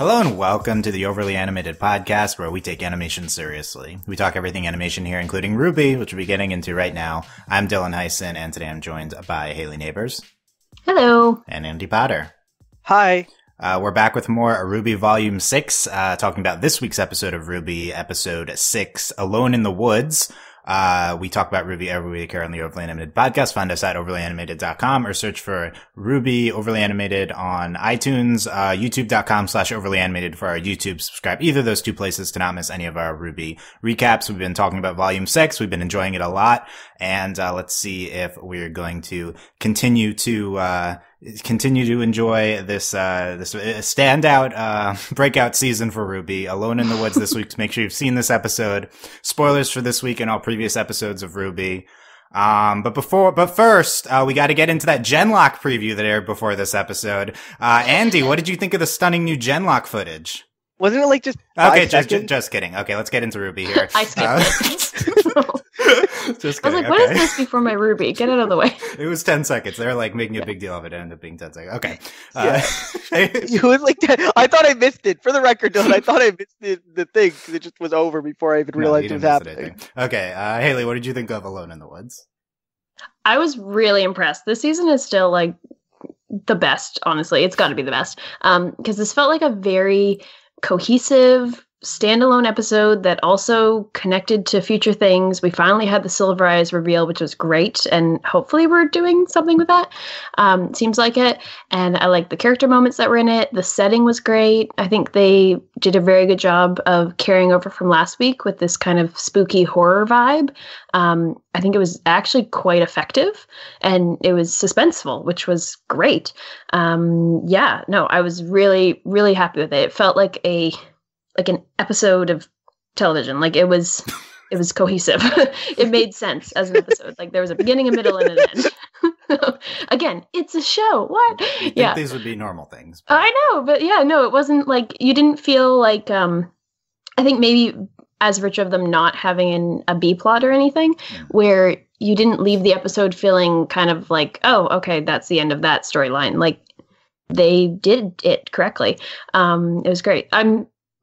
Hello and welcome to the Overly Animated Podcast, where we take animation seriously. We talk everything animation here, including RWBY, which we'll be getting into right now. I'm Dylan Hysen, and today I'm joined by Hayley Nabuurs. Hello. And Andy Potter. Hi. We're back with more RWBY Volume 6, talking about this week's episode of RWBY, Episode 6, Alone in the Woods. We talk about RWBY every week here on the Overly Animated Podcast. Find us at overlyanimated.com or search for RWBY Overly Animated on iTunes, youtube.com/overlyanimated for our YouTube. Subscribe either of those two places to not miss any of our RWBY recaps. We've been talking about Volume 6. We've been enjoying it a lot. And let's see if we're going to continue to enjoy this standout breakout season for RWBY. Alone in the Woods this week. Make sure you've seen this episode. Spoilers for this week and all previous episodes of RWBY. But first, we got to get into that genlock preview that aired before this episode. Andy, what did you think of the stunning new genlock footage? Wasn't it like just okay? Just kidding. Okay, let's get into RWBY here. I skipped it. Just I was kidding. like, what is this before my RWBY? Get it out of the way. It was 10 seconds. They were like making a big deal of it. It ended up being 10 seconds. Okay. It was like I thought I missed it. For the record, Dylan, I thought I missed the thing because it just was over before I even realized it was happening. Okay, Hayley, what did you think of Alone in the Woods? I was really impressed. This season is still like the best, honestly. It's got to be the best. Because this felt like a very cohesive standalone episode that also connected to future things. We finally had the Silver Eyes reveal, which was great, and hopefully we're doing something with that. Seems like it. And I like the character moments that were in it. The setting was great. I think they did a very good job of carrying over from last week with this kind of spooky horror vibe. I think it was actually quite effective, and it was suspenseful, which was great. I was really, really happy with it. It felt like an episode of television. Like it was cohesive. It made sense as an episode. Like there was a beginning, a middle, and an end. Again, it's a show. What? You'd think these would be normal things. But... I know, but it wasn't like, you didn't feel like, I think maybe as virtue of them not having a B plot or anything, where you didn't leave the episode feeling kind of like, oh, okay, that's the end of that storyline. Like they did it correctly. It was great.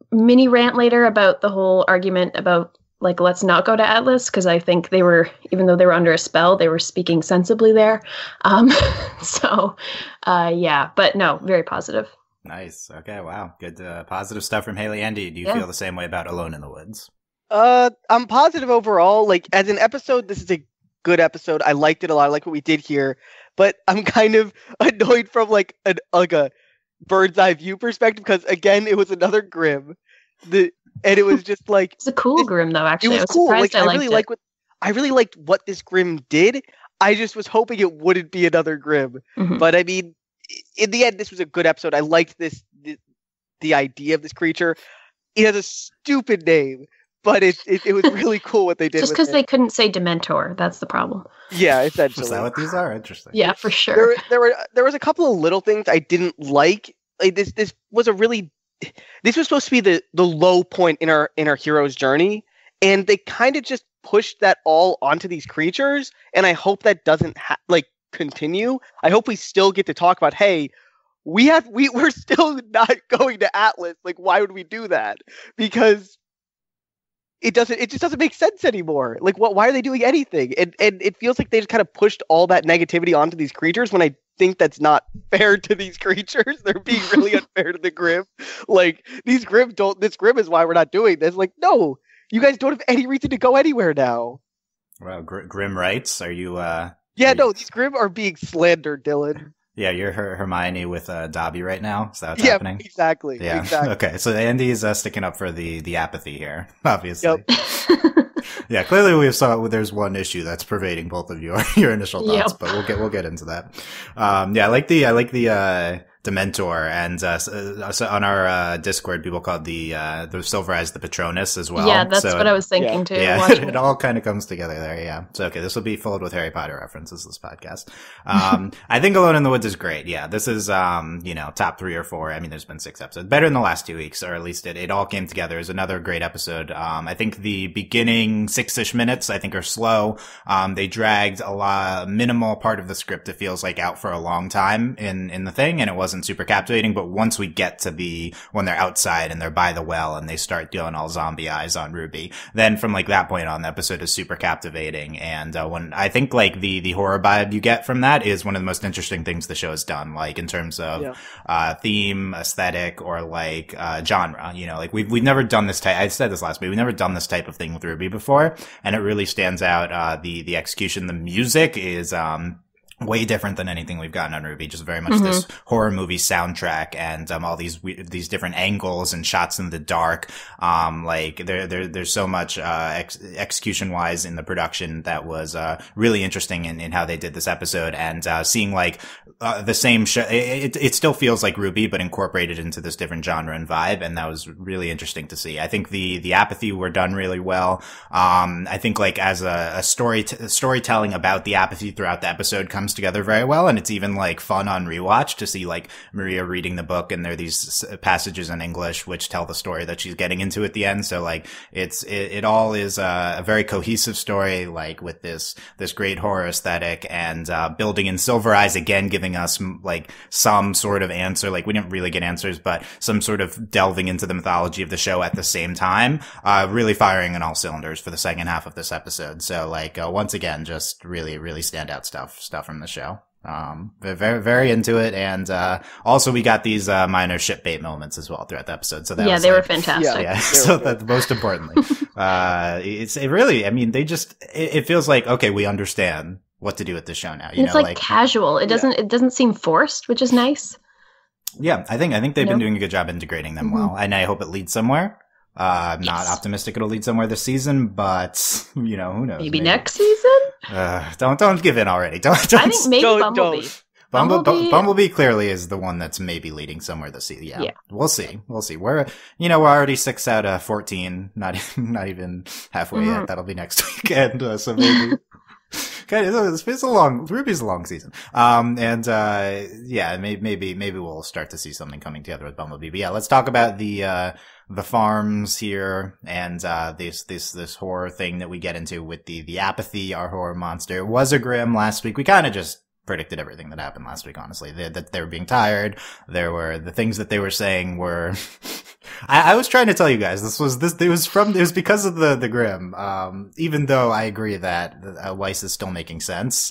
Mini rant later about the whole argument about like, let's not go to Atlas, because I think they were, even though they were under a spell, they were speaking sensibly there. But no, very positive. Nice. Okay. Wow. Good. Positive stuff from Hayley. Andy, do you feel the same way about Alone in the Woods? I'm positive overall. Like as an episode, this is a good episode. I liked it a lot. I like what we did here, but I'm kind of annoyed from like a bird's eye view perspective, because again it was another Grimm, and it was just like it's a cool Grimm though. Actually, it was cool. Like I really liked what this Grimm did. I just was hoping it wouldn't be another Grimm. But I mean, in the end, this was a good episode. I liked the idea of this creature. It has a stupid name, but it was really cool what they did. Just because they couldn't say Dementor, that's the problem. Yeah, essentially. Is that what these are? Interesting. Yeah, for sure. There was a couple of little things I didn't like. Like this was supposed to be the low point in our hero's journey, and they kind of just pushed that all onto these creatures. And I hope that doesn't continue. I hope we still get to talk about, hey, we're still not going to Atlas. Like, why would we do that? Because it just doesn't make sense anymore. Like, why are they doing anything? And it feels like they just kind of pushed all that negativity onto these creatures, when I think that's not fair to these creatures. They're being really unfair to the Grimm. Like, this Grimm is why we're not doing this. Like, no, you guys don't have any reason to go anywhere now. Well, Grimm rights? Are you, these Grimm are being slandered, Dylan. Yeah, you're Hermione with Dobby right now. Is that what's happening? Exactly. Yeah, exactly. Okay, so Andy is sticking up for the apathy here, obviously. Yep. Yeah, clearly we saw there's one issue that's pervading both of your initial thoughts, but we'll get into that. I like the Dementor, and so on our Discord, people called the Silver Eyes the Patronus as well. Yeah, that's what I was thinking too. Yeah, it all kind of comes together there. Yeah, so okay, this will be filled with Harry Potter references. This podcast. I think Alone in the Woods is great. Yeah, this is top 3 or 4. I mean, there's been 6 episodes, better than the last 2 weeks, or at least it all came together. It was another great episode. I think the beginning 6-ish minutes I think are slow. They dragged minimal part of the script. It feels like out for a long time in the thing, and it wasn't wasn't super captivating, but once we get to when they're outside and they're by the well and they start doing all zombie eyes on RWBY, then from like that point on, the episode is super captivating. And when I think like the horror vibe you get from that is one of the most interesting things the show has done, like in terms of theme, aesthetic, or like genre. You know, like we've never done this type. I said this last week. We've never done this type of thing with RWBY before, and it really stands out. The execution, the music is way different than anything we've gotten on RWBY. Just very much this horror movie soundtrack, and all these different angles and shots in the dark. Like there's so much execution wise in the production that was really interesting in how they did this episode, and seeing like the same show. It still feels like RWBY, but incorporated into this different genre and vibe, and that was really interesting to see. I think the apathy were done really well. I think like as a storytelling about the apathy throughout the episode comes together very well, and it's even like fun on rewatch to see like Maria reading the book, and there are these passages in English which tell the story that she's getting into at the end. So like it all is a very cohesive story, like with this great horror aesthetic, and building in Silver Eyes again, giving us like some sort of answer. Like we didn't really get answers, but some sort of delving into the mythology of the show at the same time. Really firing on all cylinders for the second half of this episode. So like once again, just really standout stuff from the show. Very, very into it. And, also we got these, minor ship bait moments as well throughout the episode. So that was they were like, fantastic. Yeah. So that most importantly, it really, I mean, it feels like, okay, we understand what to do with this show now. It's like casual. It doesn't seem forced, which is nice. Yeah. I think they've been doing a good job integrating them well, and I hope it leads somewhere. I'm not optimistic it'll lead somewhere this season, but you know, who knows? Maybe next season? Don't give in already. Don't. I think maybe Bumblebee. Bumblebee clearly is the one that's maybe leading somewhere this season. Yeah. We'll see. We're already 6 out of 14, not even halfway yet. That'll be next week. And, so maybe. It's a long, RWBY's a long season. Maybe we'll start to see something coming together with Bumblebee. But yeah, let's talk about the farms here, and this horror thing that we get into with the apathy, our horror monster. It was a Grimm last week. We kind of just predicted everything that happened last week, honestly. That they were being tired. The things that they were saying were I was trying to tell you guys, it was because of the Grimm. Even though I agree that Weiss is still making sense.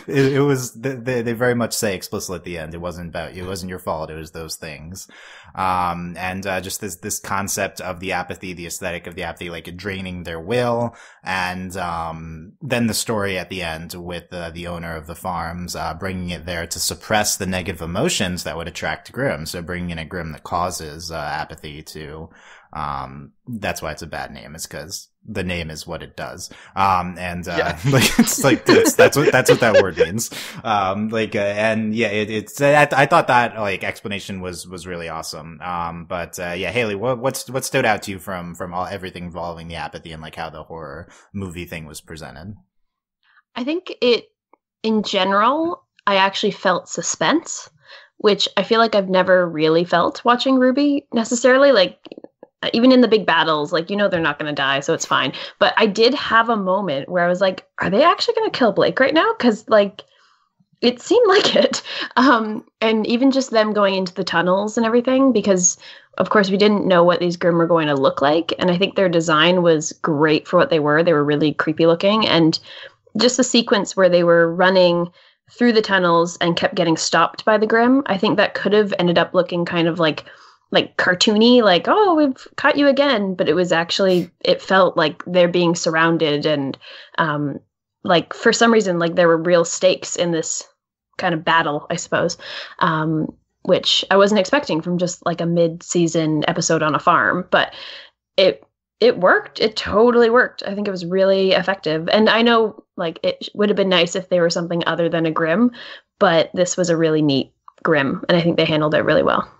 It was, they very much say explicitly at the end, it wasn't your fault, it was those things. Just this concept of the apathy, the aesthetic of the apathy, like draining their will. And, then the story at the end with the owner of the farms, bringing it there to suppress the negative emotions that would attract Grimm. So bringing in a Grimm that causes, apathy to, that's why it's a bad name, is because the name is what it does. That's what that word means. I thought that like explanation was really awesome. Hayley, what stood out to you from everything involving the apathy and like how the horror movie thing was presented? I think in general, I actually felt suspense, which I feel like I've never really felt watching RWBY necessarily. Like, even in the big battles, like, they're not going to die, so it's fine. But I did have a moment where I was like, are they actually going to kill Blake right now? Because, like, it seemed like it. And even just them going into the tunnels and everything, because, of course, we didn't know what these Grimm were going to look like. And I think their design was great for what they were. They were really creepy looking. And just the sequence where they were running through the tunnels and kept getting stopped by the Grimm, I think that could have ended up looking kind of like cartoony, like, oh, we've caught you again. But it was actually, it felt like they're being surrounded, and like for some reason, like there were real stakes in this kind of battle, I suppose, which I wasn't expecting from just like a mid-season episode on a farm. But it worked. It totally worked. I think it was really effective. And I know like it would have been nice if they were something other than a Grimm, but this was a really neat Grimm, and I think they handled it really well.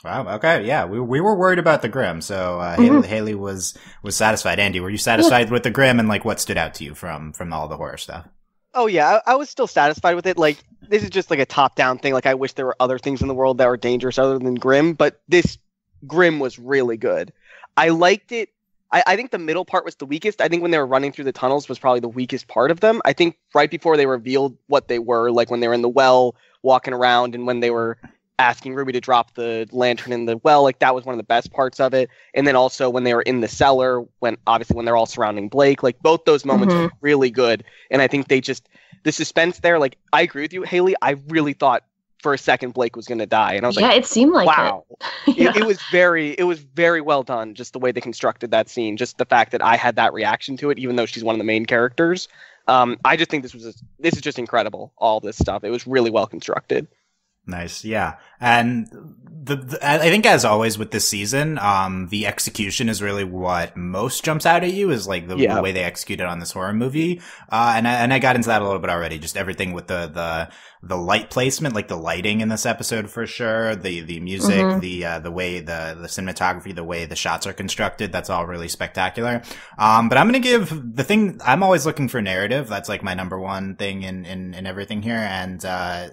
Wow. Okay. Yeah. We were worried about the Grimm. So, Hayley was satisfied. Andy, were you satisfied with the Grimm, and like what stood out to you from all the horror stuff? Oh yeah. I was still satisfied with it. Like, this is just like a top down thing. Like, I wish there were other things in the world that were dangerous other than Grimm, but this Grimm was really good. I liked it I think the middle part was the weakest. I think when they were running through the tunnels was probably the weakest part of them. I think right before they revealed what they were, like when they were in the well walking around and when they were asking RWBY to drop the lantern in the well, like that was one of the best parts of it. And then also when they were in the cellar, when they're all surrounding Blake, like both those moments were really good. And I think the suspense there, like I agree with you, Hayley. I really thought for a second Blake was going to die, and I was like, it seemed like wow. it. It was very well done, just the way they constructed that scene, just the fact that I had that reaction to it, even though she's one of the main characters. I just think this is just incredible, all this stuff. It was really well constructed. Nice. Yeah. And I think as always with this season, the execution is really what most jumps out at you, is like the way they executed on this horror movie. And I got into that a little bit already, just everything with the light placement, like the lighting in this episode for sure, the music, the way the cinematography, the way the shots are constructed, that's all really spectacular. But I'm going to give the thing, I'm always looking for narrative. That's like my number one thing in everything here. And,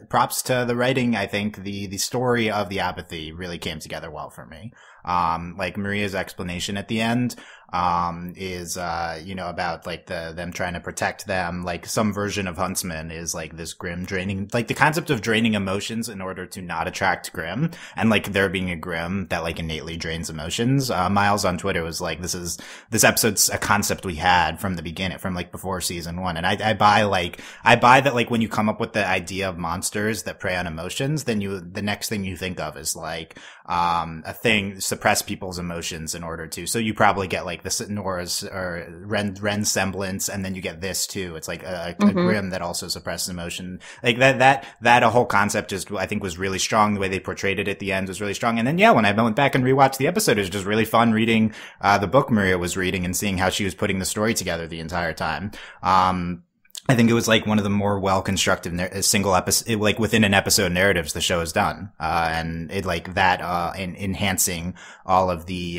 props to the writing. I think the story of the apathy really came together well for me. Like Maria's explanation at the end, is, about like them trying to protect them. Like some version of Huntsman is like this Grimm draining, like the concept of draining emotions in order to not attract Grimm, and like there being a Grimm that like innately drains emotions. Miles on Twitter was like, this episode's a concept we had from the beginning, from like before season 1. And I buy that, like when you come up with the idea of monsters that prey on emotions, then the next thing you think of is like, a thing suppress people's emotions in order to, so you probably get like the Nora's or Ren's semblance, and then you get this too. It's like a Grimm that also suppresses emotion. Like that a whole concept just, I think, was really strong. The way they portrayed it at the end was really strong. And then when I went back and rewatched the episode, it was just really fun reading the book Maria was reading and seeing how she was putting the story together the entire time. I think it was like one of the more well-constructed single episode, like within an episode narratives the show has done. And it like that, enhancing all of the,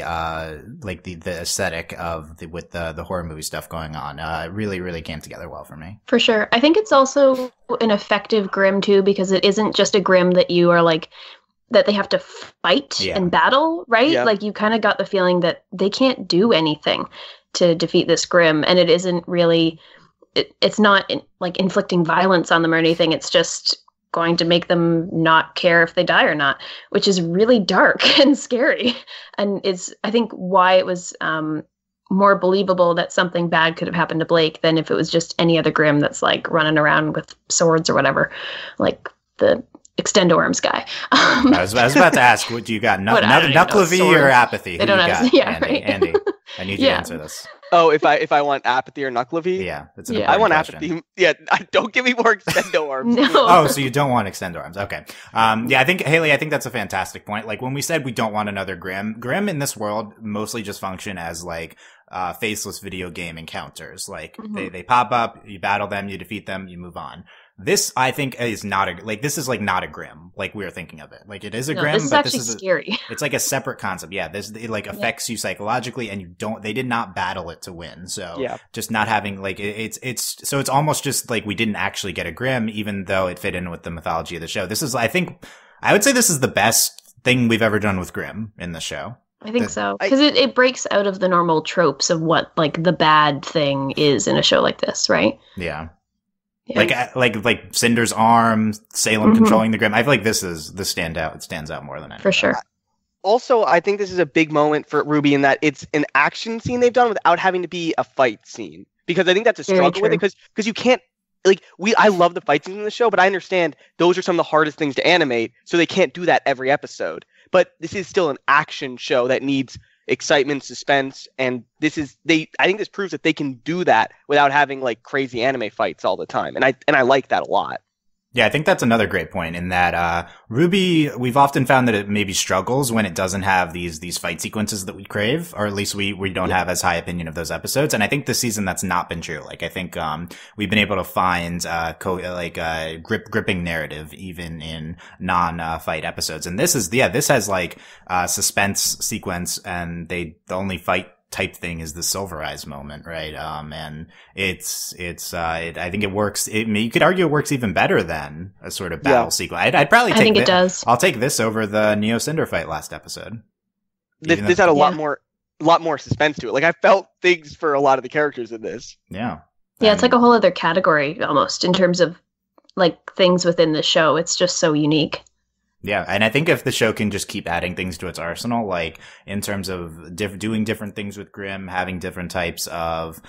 like the aesthetic of with the horror movie stuff going on, really, really came together well for me. For sure. I think it's also an effective Grimm too, because it isn't just a Grimm that you are like, that they have to fight and battle, right? Yeah. Like you kind of got the feeling that they can't do anything to defeat this Grimm, and it isn't really, it's not like inflicting violence on them or anything. It's just going to make them not care if they die or not, which is really dark and scary. And it's, I think, why it was more believable that something bad could have happened to Blake than if it was just any other Grimm that's like running around with swords or whatever, like the Extendo Arms guy. I was about to ask, what do you got? Knucklevi or apathy? They don't have, Andy, I need you to answer this. Oh, if I want apathy or Knucklevi? Yeah, it's I want question. Apathy. Yeah, don't give me more Extendo Arms. No. Oh, so you don't want Extendo Arms? Okay. I think Hayley, I think that's a fantastic point. Like when we said we don't want another Grimm in this world mostly just function as like faceless video game encounters. Like they pop up, you battle them, you defeat them, you move on. This, I think, is not this is like not a Grimm, like we are thinking of it. Like it is a Grimm, this is but actually scary. It's like a separate concept. Yeah, it like affects you psychologically, and they did not battle it to win. So just not having like, it's almost just like we didn't actually get a Grimm, even though it fit in with the mythology of the show. This is, I would say this is the best thing we've ever done with Grimm in the show. I think so. Because it breaks out of the normal tropes of what like the bad thing is in a show like this, right? Yeah. Yeah. Like Cinder's arm, Salem controlling the Grimm. I feel like this standout. It stands out more than anything. For sure. Also, I think this is a big moment for RWBY in that it's an action scene they've done without having to be a fight scene. Because I think that's a struggle with it. Because you can't, like, I love the fight scenes in the show, but I understand those are some of the hardest things to animate, so they can't do that every episode. But this is still an action show that needs excitement, suspense, and I think this proves that they can do that without having like crazy anime fights all the time. And I like that a lot. Yeah, I think that's another great point in that, RWBY, we've often found that it maybe struggles when it doesn't have these fight sequences that we crave, or at least we don't have as high opinion of those episodes. And I think this season that's not been true. Like, I think, we've been able to find, gripping narrative even in non-fight episodes. And this has like, suspense sequence, and the only fight type thing is the Silver Eyes moment, right? And I think it works. You could argue it works even better than a sort of battle sequence. I'd probably it does. I'll take this over the Neo Cinder fight last episode. This had a lot more. lot more suspense to it. Like I felt things for a lot of the characters in this. Yeah. Yeah, it's like a whole other category almost in terms of like things within the show. It's just so unique. Yeah, and I think if the show can just keep adding things to its arsenal, like in terms of doing different things with Grimm, having different types of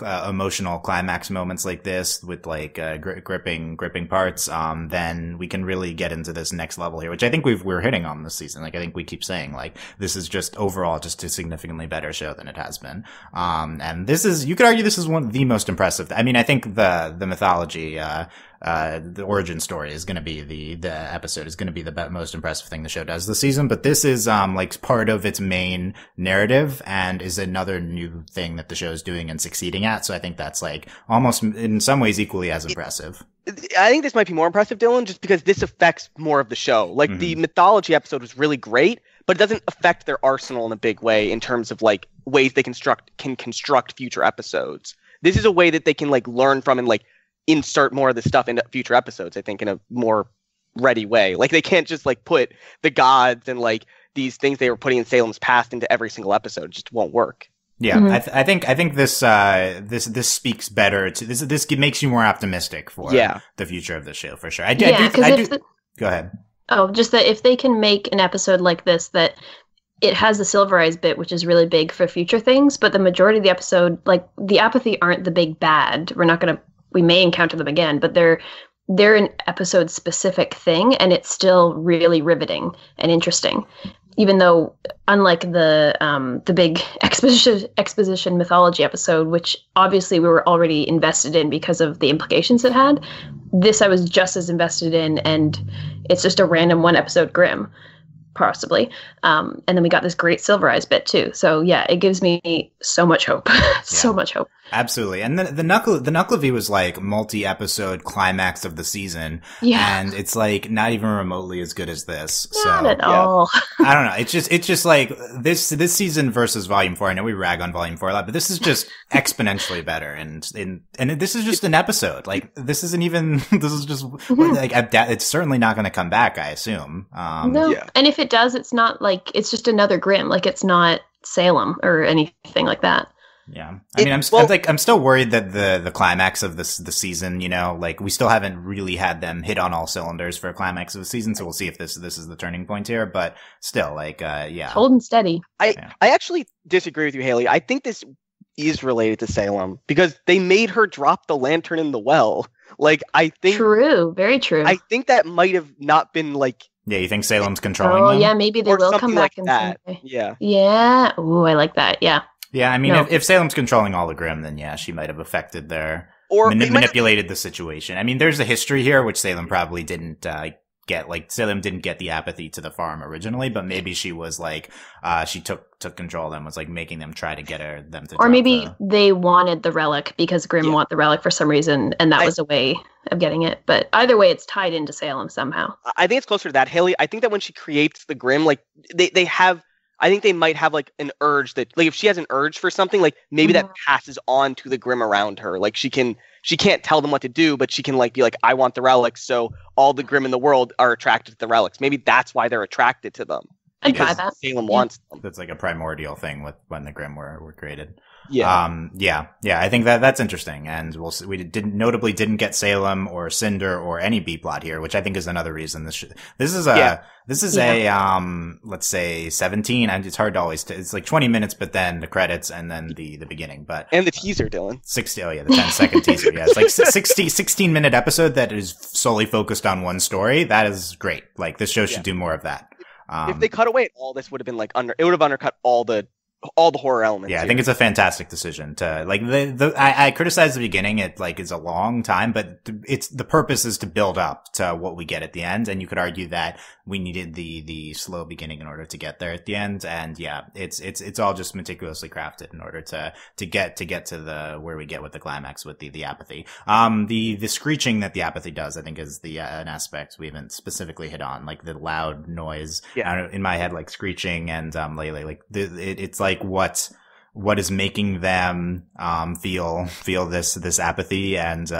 emotional climax moments like this with like gripping parts, then we can really get into this next level here, which I think we're hitting on this season. Like I think we keep saying like this is just overall just a significantly better show than it has been. And this is, you could argue this is one of the most impressive. I mean, I think the mythology, the origin story is going to be the episode is going to be the most impressive thing the show does this season. But this is, like part of its main narrative and is another new thing that the show is doing and succeeding at. So I think that's like almost in some ways equally as impressive. I think this might be more impressive, Dylan, just because this affects more of the show. Like the mythology episode was really great, but it doesn't affect their arsenal in a big way in terms of like ways they can construct future episodes. This is a way that they can like learn from and like insert more of the stuff into future episodes, I think, in a more ready way. Like they can't just like put the gods and like these things they were putting in Salem's past into every single episode. It just won't work. Yeah, I think this speaks better to this makes you more optimistic for the future of the show for sure. Go ahead. Oh, just that if they can make an episode like this that it has the Silver Eyes bit, which is really big for future things, but the majority of the episode, like the apathy aren't the big bad. We may encounter them again, but they're an episode specific thing, and it's still really riveting and interesting. Even though, unlike the big exposition mythology episode, which obviously we were already invested in because of the implications it had, this I was just as invested in, and it's just a random one episode Grimm, possibly. And then we got this great Silver Eyes bit too. So yeah, it gives me so much hope. So much hope. Absolutely. And the Knuckle was like multi-episode climax of the season. Yeah. And it's like not even remotely as good as this. Not at all. I don't know. It's just like this season versus Volume 4. I know we rag on Volume 4 a lot, but this is just exponentially better. And this is just an episode. Like this is just like, it's certainly not going to come back, I assume. No. Yeah. And if it does, it's not like, it's just another Grimm. Like it's not Salem or anything like that. Yeah. I mean, I'm still worried that the climax of the season, you know, like we still haven't really had them hit on all cylinders for a climax of the season. So we'll see if this is the turning point here, but still like, yeah. Holding steady. I actually disagree with you, Hayley. I think this is related to Salem because they made her drop the lantern in the well. Like, I think. True. Very true. I think that might have not been like. Yeah, you think Salem's controlling them? Yeah, maybe they will come back like that. Yeah. Yeah. Ooh, I like that. Yeah. Yeah, I mean, if Salem's controlling all the Grimm, then yeah, she might have affected manipulated the situation. I mean, there's a history here, which Salem probably didn't get. Like, Salem didn't get the apathy to the farm originally, but maybe she was like, she took control of them, was like making them try to get them to. Or maybe they wanted the relic because Grimm want the relic for some reason, and that was a way of getting it. But either way, it's tied into Salem somehow. I think it's closer to that, Hayley. I think that when she creates the Grimm, like they have. I think they might have like an urge that, like, if she has an urge for something, like maybe that passes on to the Grimm around her. Like she can't tell them what to do, but she can like be like, I want the relics, so all the Grimm in the world are attracted to the relics. Maybe that's why they're attracted to them. I'd buy that. Salem wants them. That's like a primordial thing with when the Grimm were created. Yeah. Yeah. I think that's interesting, and we'll see. We notably didn't get Salem or Cinder or any B plot here, which I think is another reason this is let's say 17. It's hard to always. It's like 20 minutes, but then the credits and then the beginning, and the teaser, Dylan. 60. Oh yeah, the 10-second teaser. Yeah, it's like 16-minute episode that is solely focused on one story. That is great. Like this show should do more of that. If they cut away all this, would have been like it would have undercut all the horror elements. Yeah, I think it's a fantastic decision to like I criticize the beginning. It like is a long time, but the purpose is to build up to what we get at the end. And you could argue that we needed the slow beginning in order to get there at the end. And yeah, it's all just meticulously crafted in order to get to the where we get with the climax with the apathy. The screeching that the apathy does, I think, is an aspect we haven't specifically hit on, like the loud noise. Yeah. In my head, like screeching and Lele, like it's like what what is making them feel this apathy. And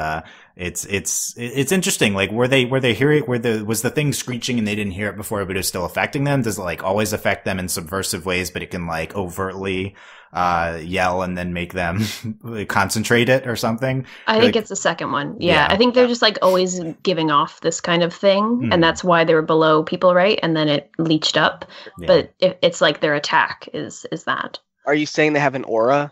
it's interesting. Like, were they hearing, was the thing screeching and they didn't hear it before, but it was still affecting them? Does it like always affect them in subversive ways, but it can like overtly yell and then make them concentrate it or something? I think it's the second one. Yeah. I think they're just like always giving off this kind of thing, and that's why they were below people, right? And then it leached up. But it's like their attack is that. Are you saying they have an aura?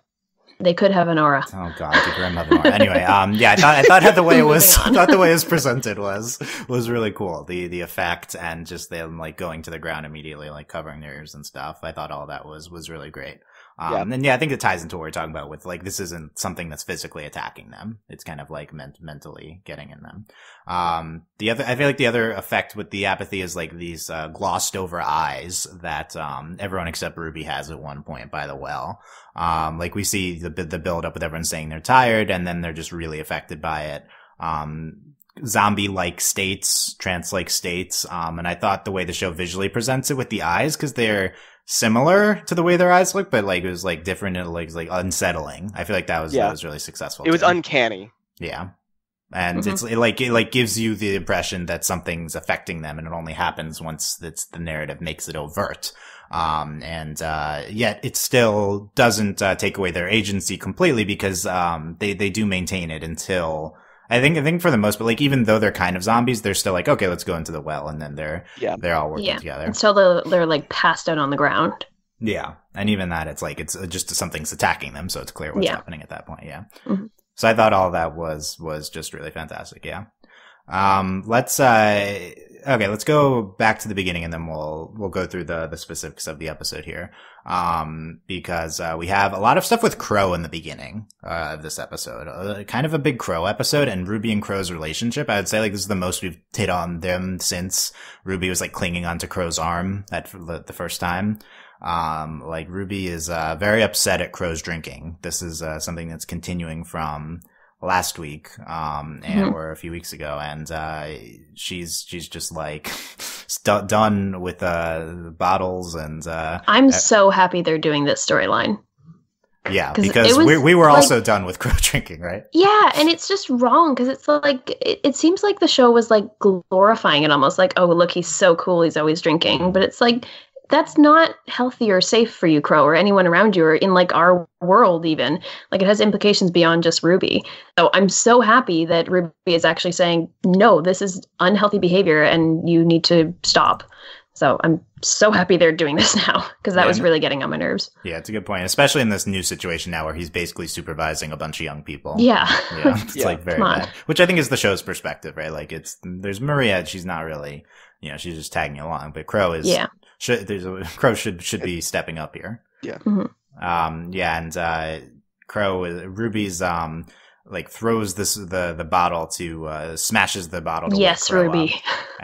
They could have an aura. Oh God, the grandmother aura. Anyway, I thought the way it was, presented was really cool. The effect and just them like going to the ground immediately, like covering their ears and stuff. I thought all that was really great. And I think it ties into what we're talking about with like, this isn't something that's physically attacking them. It's kind of like mentally getting in them. I feel like the other effect with the apathy is like these, glossed over eyes that, everyone except RWBY has at one point by the well. Like we see the build up with everyone saying they're tired and then they're just really affected by it. Zombie-like states, trance-like states. And I thought the way the show visually presents it with the eyes, cause they're similar to the way their eyes look, but like it was like different and like unsettling. I feel like that was really successful. It was uncanny. Yeah. And it gives you the impression that something's affecting them, and it only happens once the narrative makes it overt. Yet it still doesn't take away their agency completely, because they do maintain it until I think for the most, but like even though they're kind of zombies, they're still like, okay, let's go into the well, and then they're all working together until they're like passed out on the ground. Yeah, and even that, it's like it's just something's attacking them, so it's clear what's happening at that point. Yeah. Mm-hmm. So I thought all that was just really fantastic. Yeah. Let's go back to the beginning, and then we'll go through the specifics of the episode here. Because we have a lot of stuff with Qrow in the beginning of this episode. Kind of a big Qrow episode, and RWBY and Qrow's relationship. I would say like this is the most we've hit on them since RWBY was like clinging onto Qrow's arm the first time. Like RWBY is very upset at Qrow's drinking. This is something that's continuing from last week, or a few weeks ago, and she's just like done with the bottles, and I'm so happy they're doing this storyline. Yeah, because we were also done with Qrow drinking, right? Yeah, and it's just wrong, because it's like it seems like the show was like glorifying it, almost like, oh look, he's so cool, he's always drinking, but it's like, that's not healthy or safe for you, Qrow, or anyone around you, or in like our world even. Like, it has implications beyond just RWBY. So I'm so happy that RWBY is actually saying, no, this is unhealthy behavior and you need to stop. So I'm so happy they're doing this now, because that was really getting on my nerves. Yeah, it's a good point, especially in this new situation now where he's basically supervising a bunch of young people. Yeah. It's like very bad. Which I think is the show's perspective, right? Like, there's Maria, she's not really, she's just tagging along, but Qrow is... Yeah. Qrow should be stepping up here. Yeah. Mm-hmm. And Qrow, RWBY's like throws the bottle to smashes the bottle. To yes, RWBY.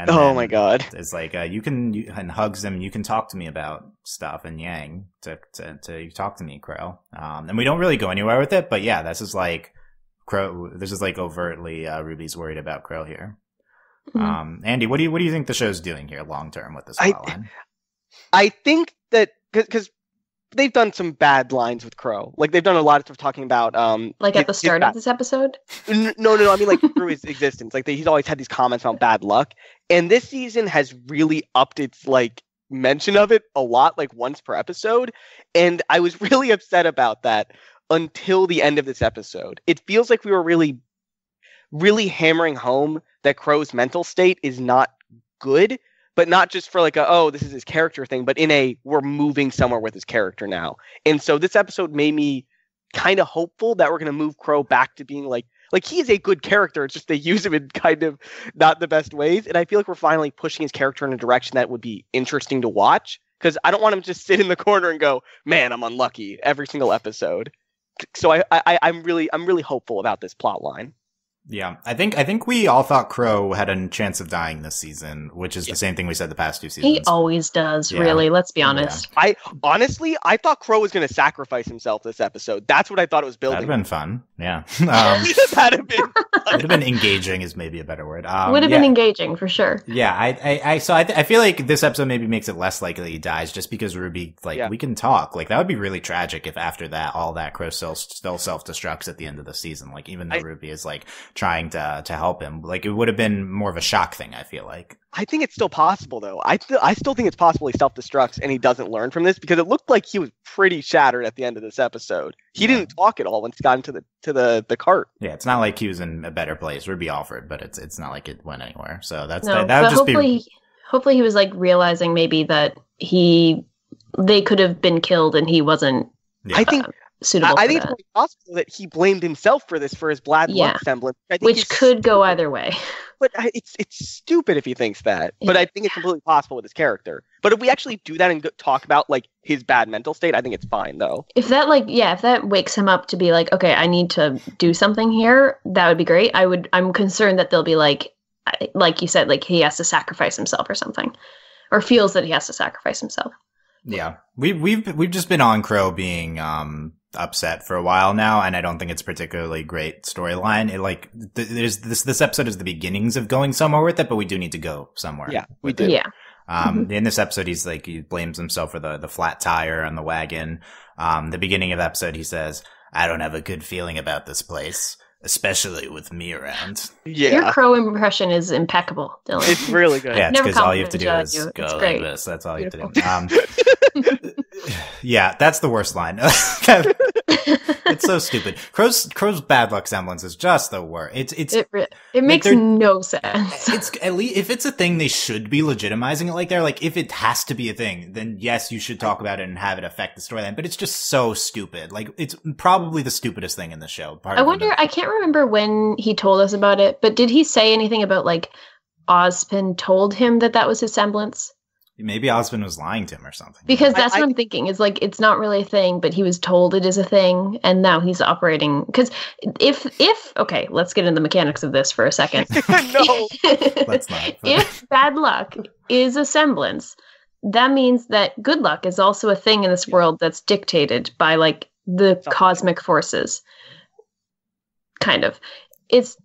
Oh my God! It's like and hugs him. You can talk to me about stuff, and Yang to talk to me, Qrow. And we don't really go anywhere with it, but yeah, this is like Qrow. This is like overtly RWBY's worried about Qrow here. Mm-hmm. Andy, what do you think the show's doing here long term with this plotline? I think that because they've done some bad lines with Qrow. Like, they've done a lot of stuff talking about like at the start of this episode. No. I mean, like through his existence, like he's always had these comments about bad luck, and this season has really upped its like mention of it a lot, like once per episode. And I was really upset about that until the end of this episode. It feels like we were really, really hammering home that Qrow's mental state is not good. But not just for like this is his character thing, but we're moving somewhere with his character now. And so this episode made me kind of hopeful that we're going to move Qrow back to being like he is a good character. It's just they use him in kind of not the best ways. And I feel like we're finally pushing his character in a direction that would be interesting to watch, because I don't want him to just sit in the corner and go, man, I'm unlucky every single episode. So I'm really hopeful about this plot line. Yeah, I think we all thought Qrow had a chance of dying this season, which is the same thing we said the past 2 seasons. He always does, really. Let's be honest. I thought Qrow was going to sacrifice himself this episode. That's what I thought it was building. That'd have been fun. Yeah. That'd have been would have been engaging is maybe a better word. Would have been engaging for sure. Yeah, I feel like this episode maybe makes it less likely he dies just because RWBY, we can talk. Like, that would be really tragic if after that, all that Qrow still self-destructs at the end of the season. Like, even though RWBY is like trying to help him, like, it would have been more of a shock thing, I feel like. I think it's still possible, though. I still think it's possible he self-destructs and he doesn't learn from this, because it looked like he was pretty shattered at the end of this episode. He didn't talk at all once he got into the cart. Yeah, it's not like he was in a better place. RWBY offered, but it's not like it went anywhere. So that would just be. Hopefully, he was like realizing maybe that they could have been killed and he wasn't. Yeah. I think. Suitable. I think it's really possible that he blamed himself for this, for his bad luck semblance. Which could go either way. But it's stupid if he thinks that. But I think it's completely possible with his character. But if we actually do that and talk about like his bad mental state, I think it's fine though. If that if that wakes him up to be like, okay, I need to do something here, that would be great. I'm concerned that they'll be like you said, like he has to sacrifice himself or something, or feels that he has to sacrifice himself. Yeah, we've just been on Qrow being upset for a while now, and I don't think it's a particularly great storyline. There's this episode is the beginnings of going somewhere with it, but we do need to go somewhere. Yeah, we do. Yeah. In this episode, he blames himself for the flat tire on the wagon. The beginning of the episode, he says, "I don't have a good feeling about this place, especially with me around." Yeah. Your Qrow impression is impeccable, Dylan. It's really good. Yeah, it's because all you have to do is go like this. That's all you have to do. Yeah, that's the worst line. It's so stupid. Qrow's bad luck semblance is just the worst. It makes no sense. It's at least if it's a thing, they should be legitimizing it. Like they're like, if it has to be a thing, then yes, you should talk about it and have it affect the storyline. But it's just so stupid. Like it's probably the stupidest thing in the show. I wonder. I can't remember when he told us about it, but did he say anything about like Ozpin told him that was his semblance? Maybe Ozpin was lying to him or something. Because that's what I'm thinking. Is like it's not really a thing, but he was told it is a thing, and now he's operating. Because if okay, let's get into the mechanics of this for a second. No, let's not. If bad luck is a semblance, that means that good luck is also a thing in this world that's dictated by like the cosmic forces. Kind of, it's.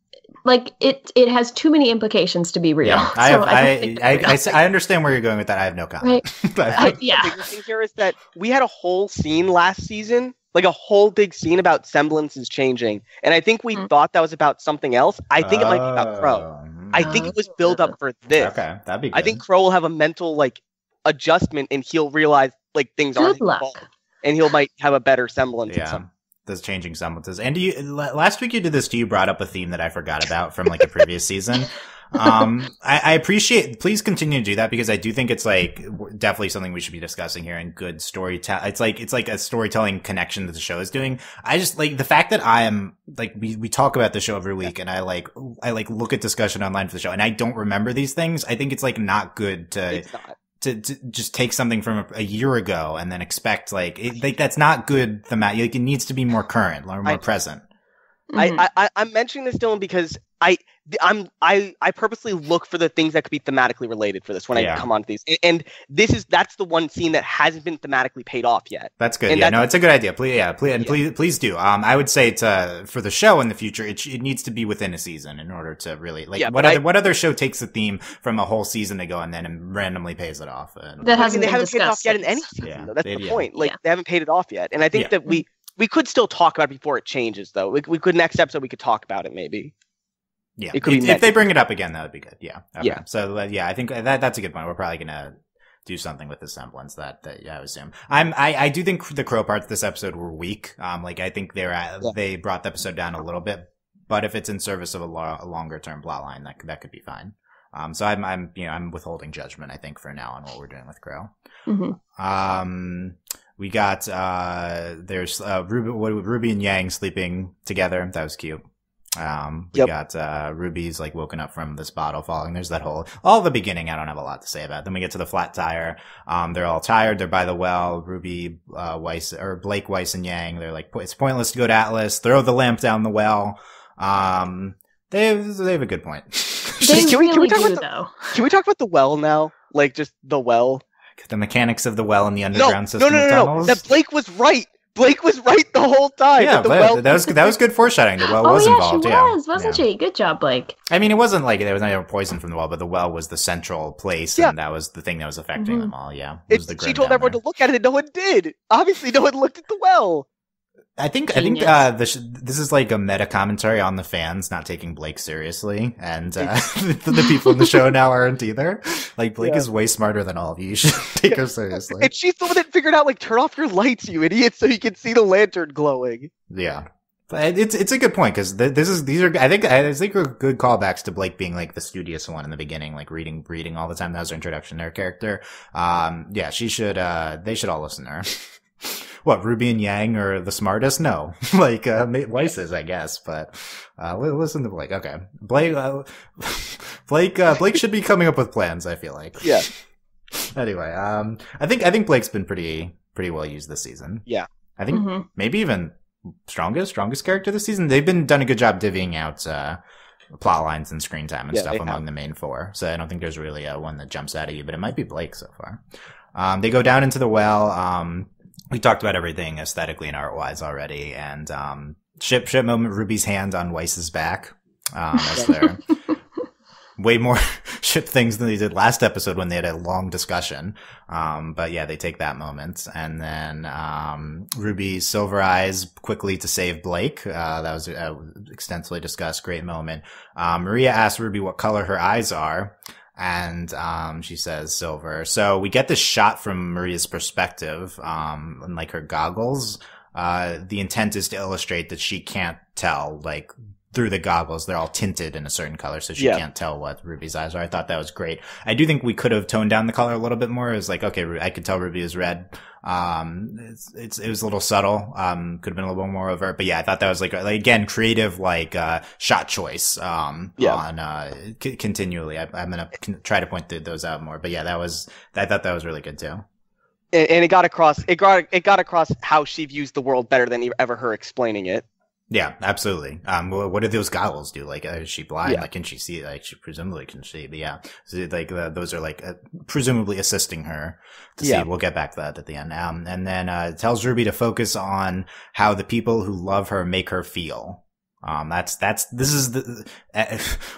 Like it has too many implications to be real. Yeah, I understand where you're going with that. I have no comment. Right. The biggest thing here is that we had a whole scene last season, like a whole big scene about semblances changing, and I think we thought that was about something else. I think it might be about Qrow. I think it was build up for this. Okay, that'd be good. I think Qrow will have a mental like adjustment, and he'll realize like things aren't his fault, and might have a better semblance. Yeah. Those changing semblances. And last week you did this too. You brought up a theme that I forgot about from like a previous season. I appreciate, please continue to do that because I do think it's like definitely something we should be discussing here and good storytelling. It's like a storytelling connection that the show is doing. I just like the fact that I am like, we talk about the show every week and I look at discussion online for the show and I don't remember these things. I think it's like not good to just take something from a year ago and then expect that's not good. Like it needs to be more current or more present. I'm mentioning this, Dylan, because I purposely look for the things that could be thematically related for this when I come onto these, and that's the one scene that hasn't been thematically paid off yet. That's good. And it's a good idea. Please do. I would say for the show in the future, it needs to be within a season in order to really what other show takes the theme from a whole season ago and then randomly pays it off? That hasn't they been haven't paid it off yet in any season. Though. That's the point. Like they haven't paid it off yet, and I think that we could still talk about it before it changes. Though we could next episode we could talk about it maybe. Yeah, if they bring it up again, that would be good. Yeah. Okay. Yeah. So I think that's a good point. We're probably gonna do something with the semblance that I would assume. I do think the Qrow parts this episode were weak. I think they brought the episode down a little bit, but if it's in service of a longer term plot line, that could be fine. So I'm withholding judgment. I think for now on what we're doing with Qrow. Mm-hmm. We got there's RWBY and Yang sleeping together. That was cute. We got RWBY's like woken up from this bottle falling. There's that all the beginning I don't have a lot to say about. Then we get to the flat tire. They're all tired. They're by the well. RWBY, Blake, Weiss, and Yang. They're like, it's pointless to go to Atlas. Throw the lamp down the well. They have a good point. They Can we talk about though. Can we talk about the well now? Like, just the well? The mechanics of the well and the underground system of No. tunnels. That Blake was right. Blake was right the whole time. Yeah, the well that was good foreshadowing. The well was involved. She was, wasn't she? Good job, Blake. I mean, it wasn't like there was no poison from the well, but the well was the central place, and that was the thing that was affecting them all. Yeah, she told everyone to look at it, and no one did. Obviously, no one looked at the well. I think this is like a meta commentary on the fans not taking Blake seriously, and the people in the show now aren't either. Like, Blake is way smarter than all of you. You should take her seriously. And she's the one that figured out, like, turn off your lights, you idiot, so you can see the lantern glowing. Yeah. But it's a good point, because these are I think are good callbacks to Blake being like the studious one in the beginning, like reading all the time. That was her introduction to her character. Yeah, she should they should all listen to her. What, Ruby and Yang are the smartest? No. Like, Weiss is, I guess, but, listen to Blake. Okay. Blake should be coming up with plans, I feel like. Yeah. Anyway, I think Blake's been pretty well used this season. Yeah. I think maybe even strongest character this season. They've done a good job divvying out, plot lines and screen time and stuff among the main four. So I don't think there's really one that jumps out at you, but it might be Blake so far. They go down into the well, we talked about everything aesthetically and art-wise already, and ship moment, Ruby's hand on Weiss's back, as they're way more ship things than they did last episode when they had a long discussion. But yeah, they take that moment, and then Ruby Silver Eyes quickly to save Blake. That was extensively discussed. Great moment. Maria asks Ruby what color her eyes are. And, she says silver. So we get this shot from Maria's perspective, and like her goggles. The intent is to illustrate that she can't tell, like, through the goggles, they're all tinted in a certain color, so she can't tell what Ruby's eyes are. I thought that was great. I do think we could have toned down the color a little bit more. It was like, okay, I could tell Ruby is red. It was a little subtle. Could have been a little bit more overt, but yeah, I thought that was like again, creative, shot choice, continually. I'm gonna try to point those out more, but yeah, I thought that was really good too. And it got across how she views the world better than ever her explaining it. Yeah, absolutely. What do those goggles do? Like, is she blind? Like, can she see? Like, she presumably can see, but yeah. So, like, those are like, presumably assisting her to see. We'll get back to that at the end. And then, it tells Ruby to focus on how the people who love her make her feel. This is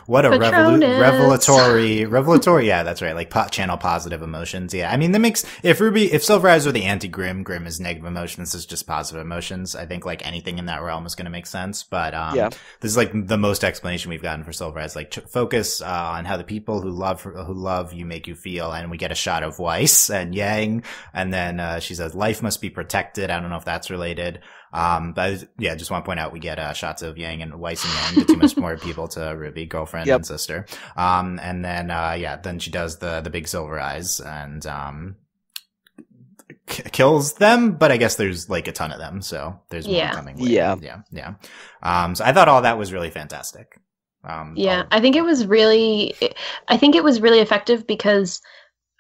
what a revelatory, yeah, that's right. Like, channel positive emotions. Yeah. I mean, if Silver Eyes are the anti-Grim, Grim is negative emotions, this is just positive emotions. I think, like, anything in that realm is going to make sense. But, this is like the most explanation we've gotten for Silver Eyes. Like, focus, on how the people who love you make you feel. And we get a shot of Weiss and Yang. And then, she says, life must be protected. I don't know if that's related. But yeah, just want to point out we get shots of Yang and Weiss and Yang, the two most important people to Ruby, girlfriend and sister. And then then she does the big silver eyes and kills them, but I guess there's like a ton of them, so there's more coming later. Yeah. So I thought all that was really fantastic. I think it was really effective because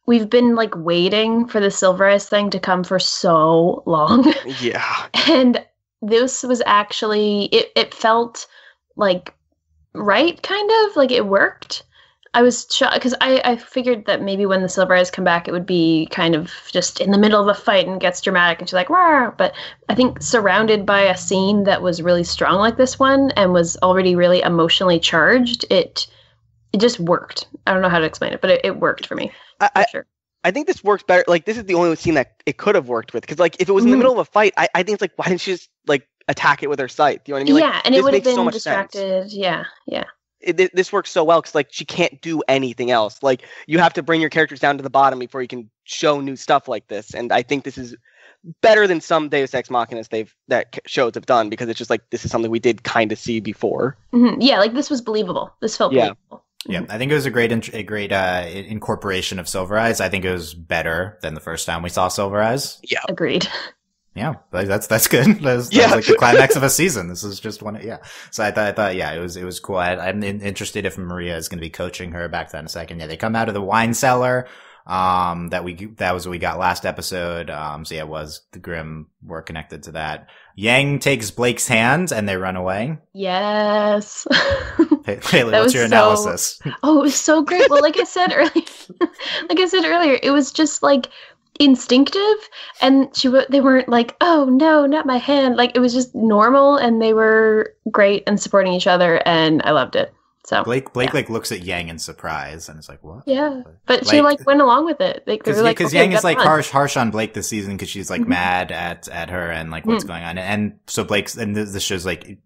we've been like waiting for the Silver Eyes thing to come for so long. Yeah. And this was actually, it felt like right, kind of like it worked. I was shocked because I figured that maybe when the Silver Eyes come back, it would be kind of just in the middle of a fight and gets dramatic and she's like, "Wah!" But I think surrounded by a scene that was really strong like this one and was already really emotionally charged, it just worked. I don't know how to explain it, but it worked for me. Sure. I think this works better. Like, this is the only scene that it could have worked with. Because, like, if it was in the middle of a fight, I think it's like, why didn't she just, like, attack it with her sight? You know what I mean? Like, and it would have been so distracted. Sense. Yeah. This works so well because, like, she can't do anything else. Like, you have to bring your characters down to the bottom before you can show new stuff like this. And I think this is better than some Deus Ex Machinas that shows have done, because it's just like, this is something we did kind of see before. Mm-hmm. Yeah, like, this was believable. This felt believable. Yeah, I think it was a great incorporation of Silver Eyes. I think it was better than the first time we saw Silver Eyes. Yeah, agreed. Yeah, that's good. That's like the climax of a season. This is just one. Yeah. So I thought, yeah, it was cool. I'm interested if Maria is going to be coaching her back to that in a second. Yeah, they come out of the wine cellar. that was what we got last episode. So yeah, it was the Grimm were connected to that. Yang takes Blake's hand and they run away. Yes. Hayley, what's your analysis? Oh, it was so great. Well, like I said earlier, it was just like instinctive, and they weren't like, oh no, not my hand. Like, it was just normal, and they were great and supporting each other, and I loved it. So Blake like looks at Yang in surprise and is like, what? Yeah, but she like went along with it because okay, Yang is like harsh on Blake this season because she's like mad at her and like what's going on, and so Blake's, and this show's like,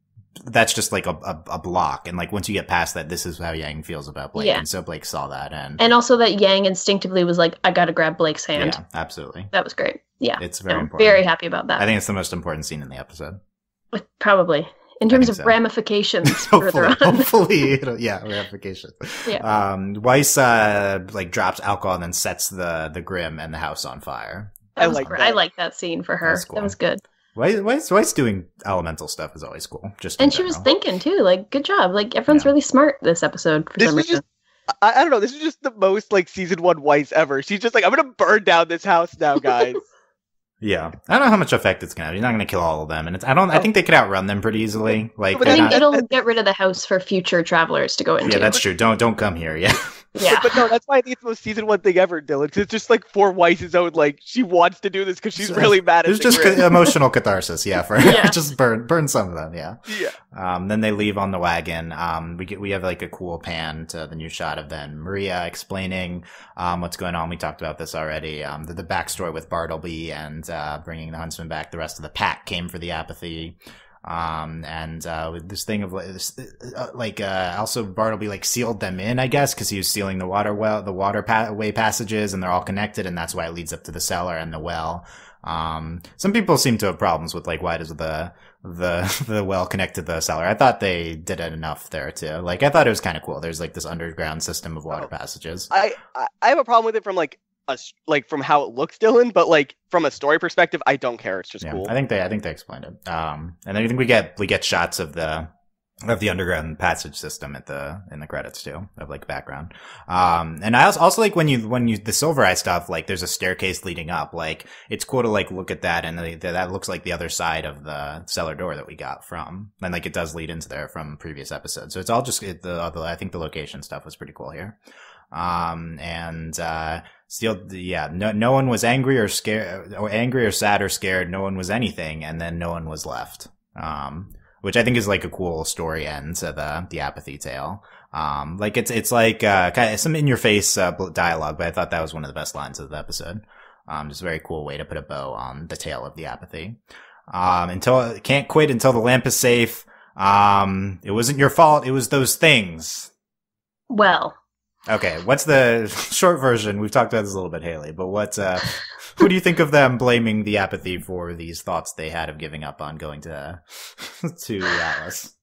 that's just like a block, and like once you get past that, this is how Yang feels about Blake, and so Blake saw that, and also that Yang instinctively was like, I gotta grab Blake's hand. Yeah, absolutely. That was great. Yeah, it's very important. Very happy about that. I think it's the most important scene in the episode. Probably. In terms of ramifications further on. Hopefully, ramifications. Yeah. Weiss, like drops alcohol and then sets the Grimm and the house on fire. I like that scene for her. Cool. That was good. Weiss doing elemental stuff is always cool. And she was thinking too, like, good job. Like, everyone's really smart this episode for some reason. I don't know, this is just the most like season 1 Weiss ever. She's just like, I'm gonna burn down this house now, guys. Yeah, I don't know how much effect it's gonna have. You're not gonna kill all of them, and I think they could outrun them pretty easily. Like, I think it'll get rid of the house for future travelers to go into. Yeah, that's true. Don't come here. Yeah. Yeah. But no, that's why I think it's the most season 1 thing ever, Dylan. Because it's just like for Weiss's own, like, she wants to do this because she's really mad at It's just emotional catharsis, for her. Just burn some of them, Yeah. Then they leave on the wagon. We have like a cool pan to the new shot of then Maria explaining what's going on. We talked about this already. The backstory with Bartleby and bringing the huntsman back. The rest of the pack came for the apathy. With this thing of also Bartleby like sealed them in, I guess, because he was sealing the waterway passages, and they're all connected, and that's why it leads up to the cellar and the well. Some people seem to have problems with like, why does the well connect to the cellar? I thought they did it enough there too. Like, I thought it was kind of cool. There's like this underground system of water passages. I have a problem with it from from how it looks, Dylan, but like from a story perspective, I don't care. It's just cool. I think they explained it. And then I think we get shots of the underground passage system in the credits too, of like background. And I also like when you the Silver Eye stuff, like there's a staircase leading up. Like, it's cool to like look at that, and that looks like the other side of the cellar door that we got from, and like it does lead into there from previous episodes. So it's all just I think the location stuff was pretty cool here. Still, no one was angry or scared, or angry or sad or scared. No one was anything, and then no one was left. Which I think is like a cool story end to the apathy tale. Like it's like kind of some in your face dialogue, but I thought that was one of the best lines of the episode. Just a very cool way to put a bow on the tale of the apathy. Can't quit until the lamp is safe. It wasn't your fault. It was those things. Well. Okay, what's the short version? We've talked about this a little bit, Hayley, but what do you think of them blaming the apathy for these thoughts they had of giving up on going to Atlas?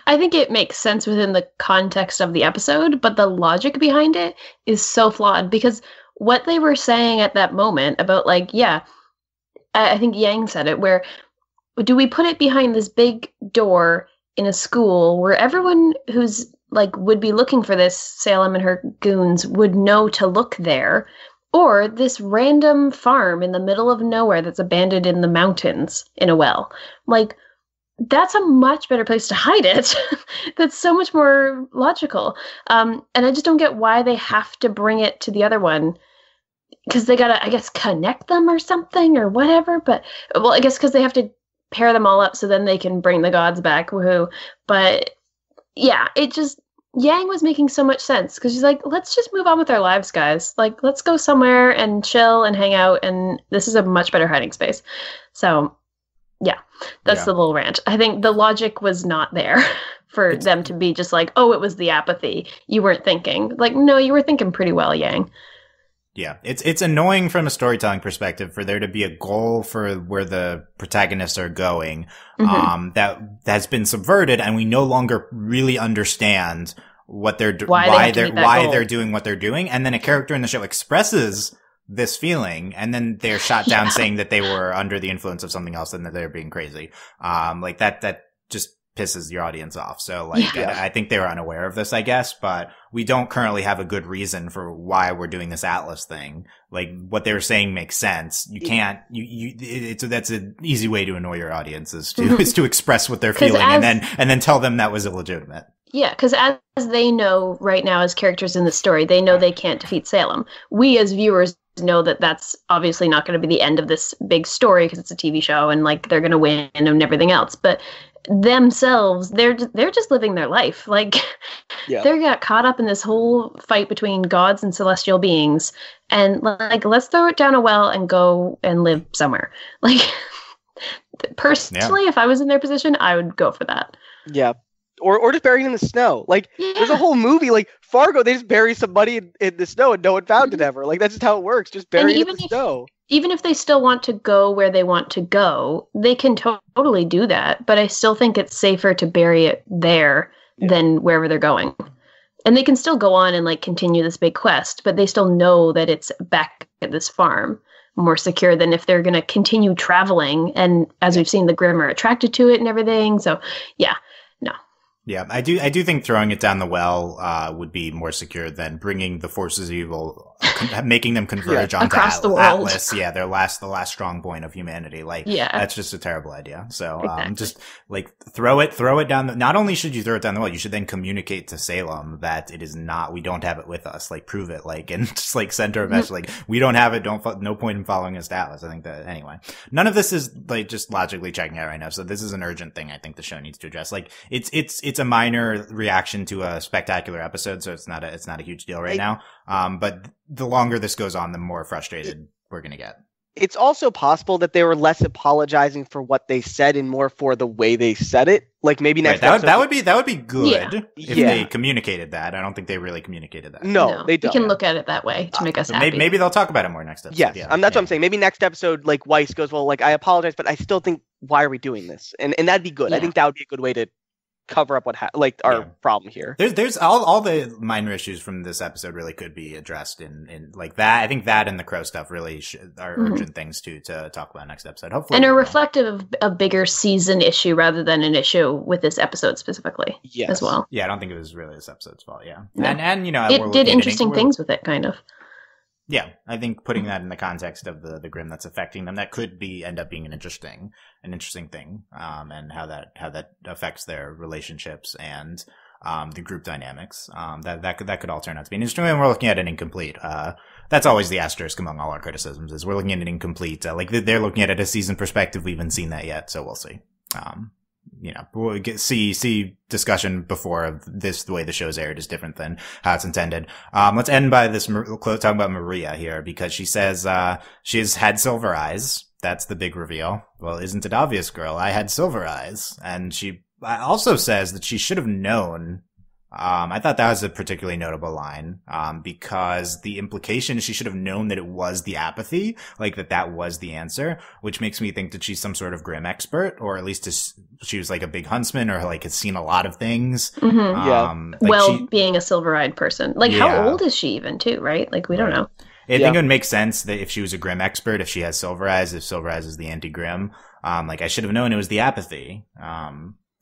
I think it makes sense within the context of the episode, but the logic behind it is so flawed, because what they were saying at that moment about, like, I think Yang said it, where do we put it behind this big door in a school where everyone who's like would be looking for this, Salem and her goons, would know to look there, or this random farm in the middle of nowhere that's abandoned in the mountains in a well? Like, that's a much better place to hide it. That's so much more logical. And I just don't get why they have to bring it to the other one, because they gotta, I guess, connect them or something or whatever. But, well, I guess because they have to pair them all up so then they can bring the gods back. Woohoo. But yeah, Yang was making so much sense, because she's like, let's just move on with our lives, guys. Like, let's go somewhere and chill and hang out, and this is a much better hiding space. So, yeah, that's the little rant. I think the logic was not there for them to be just like, oh, it was the apathy. You weren't thinking. Like, no, you were thinking pretty well, Yang. Yeah, it's annoying from a storytelling perspective for there to be a goal for where the protagonists are going, that has been subverted, and we no longer really understand what why they're doing what they're doing, and then a character in the show expresses this feeling, and then they're shot down saying that they were under the influence of something else and that they're being crazy. Like that just pisses your audience off. So like, Yeah. I think they were unaware of this, I guess, but we don't currently have a good reason for why we're doing this Atlas thing. Like what they were saying makes sense. You can't, that's an easy way to annoy your audience is to express what they're feeling and then tell them that was illegitimate. Yeah, because as they know right now as characters in the story, they know they can't defeat Salem. We as viewers know that that's obviously not going to be the end of this big story because it's a TV show and like they're going to win and everything else. But themselves, they're just living their life. Like they got caught up in this whole fight between gods and celestial beings, and like let's throw it down a well and go and live somewhere. Like personally, if I was in their position, I would go for that. Yeah. Or just burying in the snow. Like, there's a whole movie, like, Fargo, they just bury somebody in the snow and no one found it ever. Like, that's just how it works. Just bury it in the snow. Even if they still want to go where they want to go, they can totally do that. But I still think it's safer to bury it there than wherever they're going. And they can still go on and, like, continue this big quest, but they still know that it's back at this farm. More secure than if they're going to continue traveling. And as we've seen, the Grimm are attracted to it and everything. So, yeah, no. Yeah, I do think throwing it down the well would be more secure than bringing the forces of evil, making them converge onto across the world. Atlas. Yeah, the last strong point of humanity. Like, that's just a terrible idea. So, just like throw it down. Not only should you throw it down the well, you should then communicate to Salem that it is not. We don't have it with us. Like, prove it. Like, and just like send her a message. Like, we don't have it. No point in following us to Atlas. I think that anyway. None of this is like just logically checking out right now. So this is an urgent thing. I think the show needs to address. Like, it's a minor reaction to a spectacular episode, so it's not a huge deal right now. But the longer this goes on, the more frustrated we're gonna get. It's also possible that they were less apologizing for what they said and more for the way they said it. Like maybe next episode, that would be good if they communicated that. I don't think they really communicated that. No, they don't. We can look at it that way to make us happy. Maybe they'll talk about it more next episode. Yes, that's what I'm saying. Maybe next episode, like Weiss goes, well, like I apologize, but I still think why are we doing this? And that'd be good. I think that would be a good way to cover up what our problem here. There's all the minor issues from this episode really could be addressed in like that. I think that and the Qrow stuff really are urgent things to talk about next episode. Hopefully, and are reflective of a bigger season issue rather than an issue with this episode specifically. Yes. As well. Yeah, I don't think it was really this episode's fault. Yeah, no. and it did interesting things with it, kind of. Yeah, I think putting that in the context of the Grimm that's affecting them, that could end up being an interesting thing, and how that affects their relationships and the group dynamics. That could all turn out to be interesting. And we're looking at an incomplete. That's always the asterisk among all our criticisms is we're looking at an incomplete. Like they're looking at it a season perspective. We haven't seen that yet, so we'll see. We'll see discussion before of this, the way the show's aired is different than how it's intended. Let's end by this, talking about Maria here, because she says, she's had silver eyes. That's the big reveal. Well, isn't it obvious, girl? I had silver eyes. And she also says that she should have known. I thought that was a particularly notable line, because the implication is she should have known that it was the apathy, like that was the answer, which makes me think that she's some sort of Grimm expert, or at least she was like a big huntsman, or like has seen a lot of things. Mm-hmm. Being a silver-eyed person. Like, how old is she even, too, right? Like, we don't know. I think it would make sense that if she was a Grimm expert, if she has silver eyes, if silver eyes is the anti-Grimm, like I should have known it was the apathy.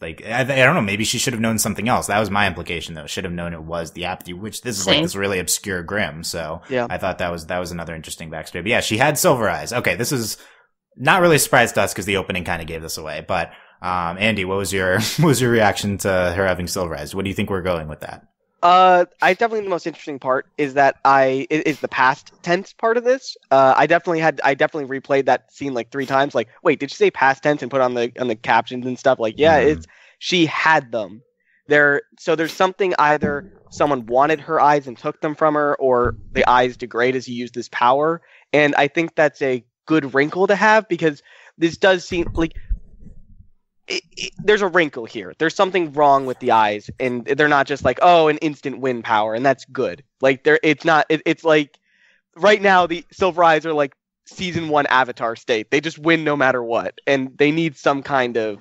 Like, I don't know, maybe she should have known something else. That was my implication, though. Should have known it was the apathy, which this is like this really obscure Grimm. So I thought that was another interesting backstory. But yeah, she had silver eyes. Okay, this is not really a surprise to us because the opening kind of gave this away. But Andy, what was your reaction to her having silver eyes? What do you think we're going with that? I definitely the most interesting part is that is the past tense part of this. I definitely replayed that scene like 3 times. Like, wait, did you say past tense and put on the captions and stuff? Like, it's she had them. So there's something, either someone wanted her eyes and took them from her, or the eyes degrade as you use this power. And I think that's a good wrinkle to have, because this does seem like there's a wrinkle here. There's something wrong with the eyes, and they're not just like, oh, an instant win power, and that's good. Like it's not. It's like right now the silver eyes are like season 1 Avatar state. They just win no matter what, and they need some kind of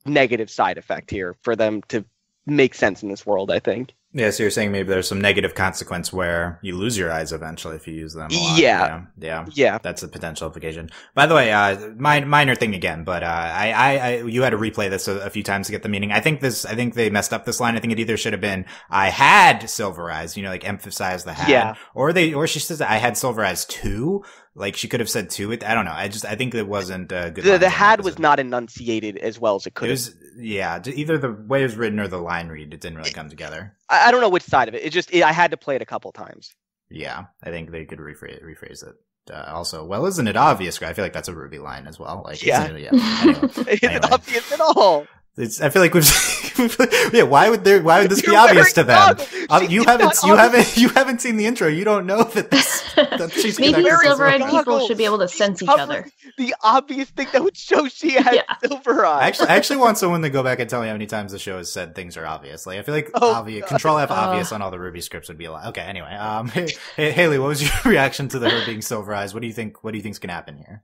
negative side effect here for them to make sense in this world, I think. Yeah, so you're saying maybe there's some negative consequence where you lose your eyes eventually if you use them a lot. Yeah. That's a potential implication. By the way, minor thing again, but you had to replay this a few times to get the meaning. I think they messed up this line. I think it either should have been I had silver eyes, like emphasize the had, or she says I had silver eyes too. Like she could have said two. I don't know. I think it wasn't good. The had was not enunciated as well as it could have. Yeah, either the way it was written or the line read, it didn't really come together. I don't know which side of it. I had to play it a couple times. Yeah, I think they could rephrase it. Also, well, isn't it obvious? I feel like that's a RWBY line as well. Like, yeah. Anyway. It's not obvious at all. I feel like why would this be obvious to them? You haven't seen the intro. You don't know that she's maybe silver-eyed people should be able to sense each other. The obvious thing that would show she had silver eyes. I actually want someone to go back and tell me how many times the show has said things are obvious. Like I feel like Control F obvious on all the RWBY scripts would be a lot. Okay, anyway, Hayley, what was your reaction to her being silver eyes? What do you think's gonna happen here?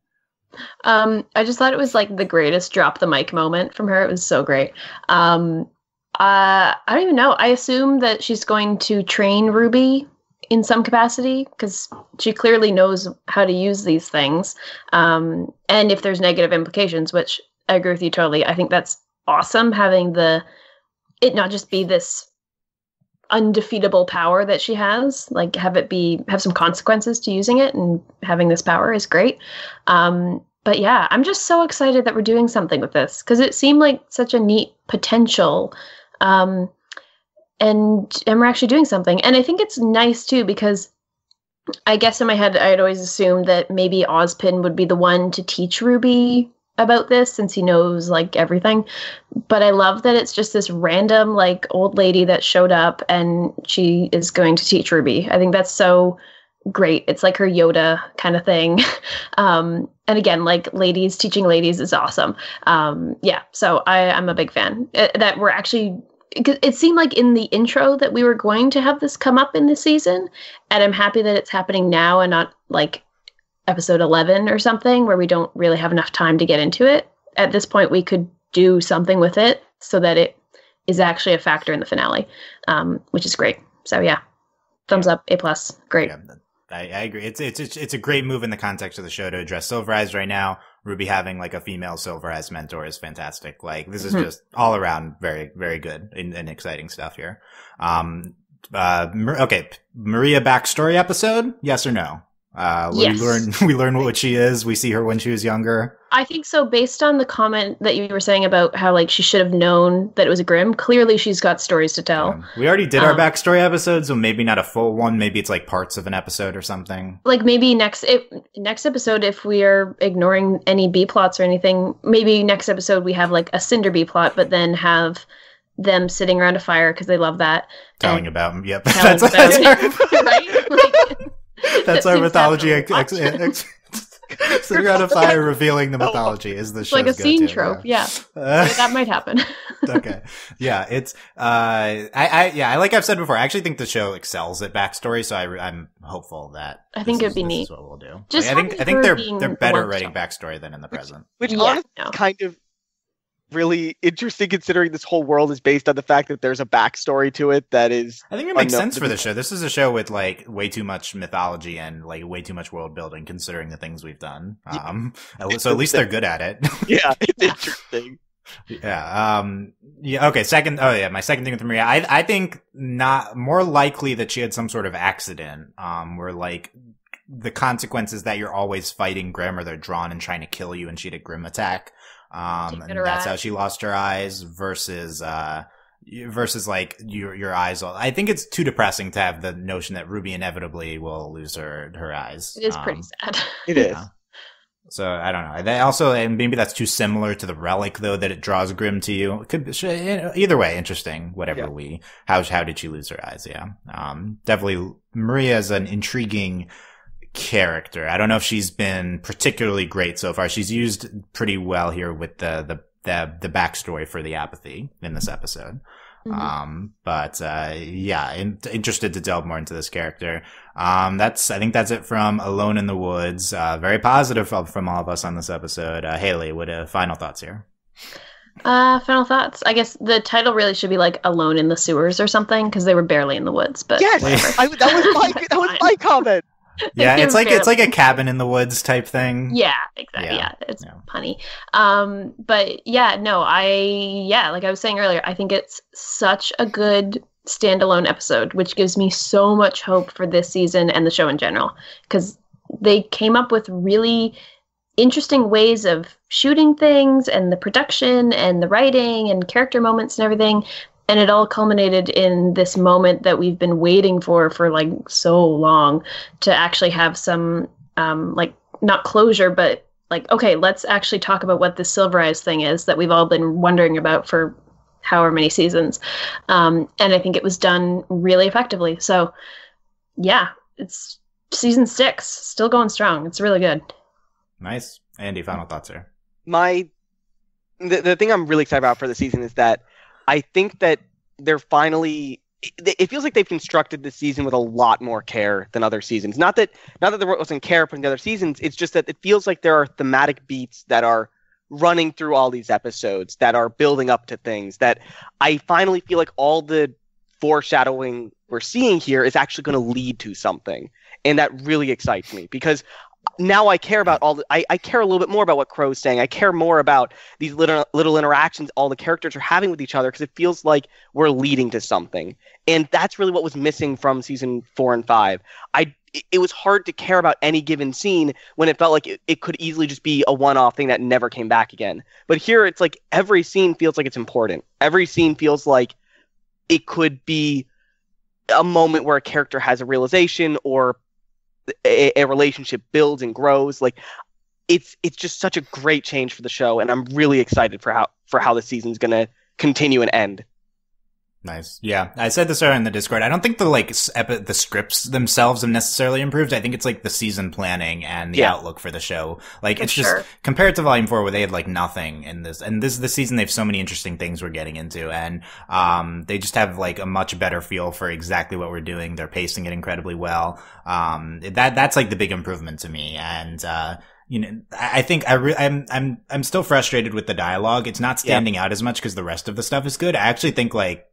I just thought it was like the greatest drop the mic moment from her. It was so great. I don't even know. I assume that she's going to train RWBY in some capacity because she clearly knows how to use these things. And if there's negative implications, which I agree with you totally, I think that's awesome having it not just be this undefeatable power that she has, like have some consequences to using it, and having this power is great. But yeah, I'm just so excited that we're doing something with this because it seemed like such a neat potential. And we're actually doing something. And I think it's nice too, because I guess in my head, I'd always assumed that maybe Ozpin would be the one to teach RWBY about this since he knows like everything. But I love that it's just this random like old lady that showed up and she is going to teach RWBY. I think that's so great. It's like her Yoda kind of thing. And again, like ladies teaching ladies is awesome. So I'm a big fan that we're actually, it seemed like in the intro that we were going to have this come up in this season, and I'm happy that it's happening now and not like episode 11 or something where we don't really have enough time to get into it. At this point, we could do something with it so that it is actually a factor in the finale, which is great. So yeah, thumbs up, A+, great. Yeah, I agree. It's a great move in the context of the show to address Silver Eyes right now. RWBY having like a female Silver Eyes mentor is fantastic. Like this is just all around very, very good and exciting stuff here. Okay, Maria backstory episode, yes or no? Yes. We learn what she is. We see her when she was younger. I think so. Based on the comment that you were saying about how like she should have known that it was a Grimm, clearly she's got stories to tell. We already did our backstory episode, so maybe not a full one. Maybe it's like parts of an episode or something. Like maybe next episode, if we are ignoring any B plots or anything, maybe next episode we have like a Cinder B plot, but then have them sitting around a fire because they love that. Telling about them. Yep. That's right? Like, that's our mythology. Sitting around a fire revealing the mythology is the show's like a scene go-to, trope. Yeah. That might happen. Okay. Yeah. It's, like I've said before, I actually think the show excels at backstory. So I'm hopeful that I think it'd be neat. Is what we'll do. Just I think they're better at writing backstory than in the present. Which honestly kind of really interesting considering this whole world is based on the fact that there's a backstory to it that is I think it makes sense for the show. This is a show with like way too much mythology and like way too much world building considering the things we've done. So at least they're good at it. Yeah, it's interesting. Yeah. Okay. My second thing with Maria, I think not more likely that she had some sort of accident, where like the consequences that you're always fighting Grimm or they're drawn and trying to kill you and she had a Grimm attack. And that's how she lost her eyes versus like your eyes. I think it's too depressing to have the notion that RWBY inevitably will lose her eyes. It is pretty sad. It is. So I don't know. They also, and maybe that's too similar to the relic though, that it draws Grimm to you. It could either way, interesting. Whatever how did she lose her eyes? Yeah. Definitely Maria is an intriguing character. I don't know if she's been particularly great so far. She's used pretty well here with the backstory for the apathy in this episode. Interested to delve more into this character. I think that's it from Alone in the Woods. Very positive from all of us on this episode. Hayley, what final thoughts here? Final thoughts. I guess the title really should be like "Alone in the Sewers" or something, because they were barely in the woods. But Yes, that was my comment. Yeah, it's like a cabin in the woods type thing. Yeah, exactly. Yeah, it's punny. But like I was saying earlier, I think it's such a good standalone episode, which gives me so much hope for this season and the show in general, because they came up with really interesting ways of shooting things, and the production and the writing and character moments and everything. And it all culminated in this moment that we've been waiting for like so long, to actually have some, like, not closure, but like, okay, let's actually talk about what this Silver Eyes thing is that we've all been wondering about for however many seasons. And I think it was done really effectively. So yeah, it's season 6, still going strong. It's really good. Nice. Andy, final thoughts here. The thing I'm really excited about for the season is that I think that they're finally, it feels like they've constructed this season with a lot more care than other seasons. Not that there wasn't care put into other seasons, it's just that it feels like there are thematic beats that are running through all these episodes, that are building up to things, that I finally feel like all the foreshadowing we're seeing here is actually going to lead to something. And that really excites me, because now I care about I care a little bit more about what Qrow's saying. I care more about these little interactions all the characters are having with each other, because it feels like we're leading to something. And that's really what was missing from season 4 and 5. It was hard to care about any given scene when it felt like it could easily just be a one-off thing that never came back again. But here it's like every scene feels like it's important. Every scene feels like it could be a moment where a character has a realization, or a relationship builds and grows. Like it's just such a great change for the show, and I'm really excited for how the season's gonna continue and end. Nice. Yeah, I said this earlier in the Discord. I don't think the scripts themselves have necessarily improved. I think it's like the season planning and the outlook for the show. Like, it's just compared to Volume 4, where they had like nothing in this, and this season they have so many interesting things we're getting into, and they just have like a much better feel for exactly what we're doing. They're pacing it incredibly well. That's like the big improvement to me, and you know, I think I'm still frustrated with the dialogue. It's not standing out as much because the rest of the stuff is good. I actually think like